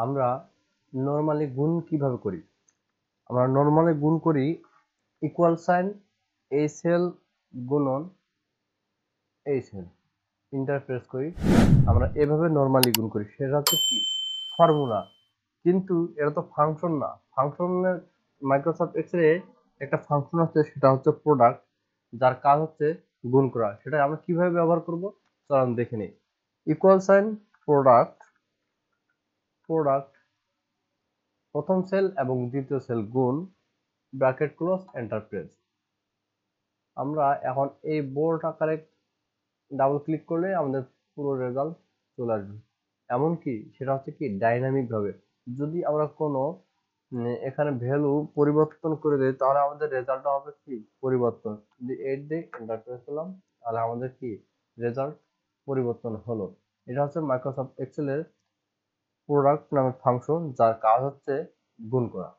আমরা নরমালি গুণ কিভাবে করি? আমরা নরমালি গুণ করি ইকুয়াল সাইন এই সেল গুণন এই সেল ইন্টারপ্রেস করি। আমরা এভাবে নরমালি গুণ করি, সেটা হচ্ছে কি ফর্মুলা। কিন্তু এটা তো ফাংশন না। ফাংশনের মাইক্রোসফট এক্সেলে একটা ফাংশন আছে, সেটা হচ্ছে প্রোডাক্ট, যার কাজ হচ্ছে গুণ করা। সেটা আমরা কিভাবে ব্যবহার করব চলুন দেখে নিই। ইকুয়াল সাইন প্রোডাক্ট প্রোডাক্ট প্রথম সেল এবং দ্বিতীয় সেল গুণ ব্র্যাকেট ক্লোজ এন্টারপ্রেস। আমরা এখন এই বোল্ড আকারে ডাবল ক্লিক করলে আমাদের পুরো রেজাল্ট চলে আসবে। এমনকি সেটা হচ্ছে কি ডাইনামিক ভাবে। যদি আমরা কোনো এখানে ভ্যালু পরিবর্তন করে দেই, তাহলে আমাদের রেজাল্টটা হবে কি পরিবর্তন। যদি 8 দিয়ে এন্টার প্রেস করলাম, তাহলে আমাদের কি রেজাল্ট পরিবর্তন হলো। এটা হচ্ছে মাইক্রোসফট এক্সেলের প্রোডাক্ট নামক ফাংশন, যার কাজ হচ্ছে গুণ করা।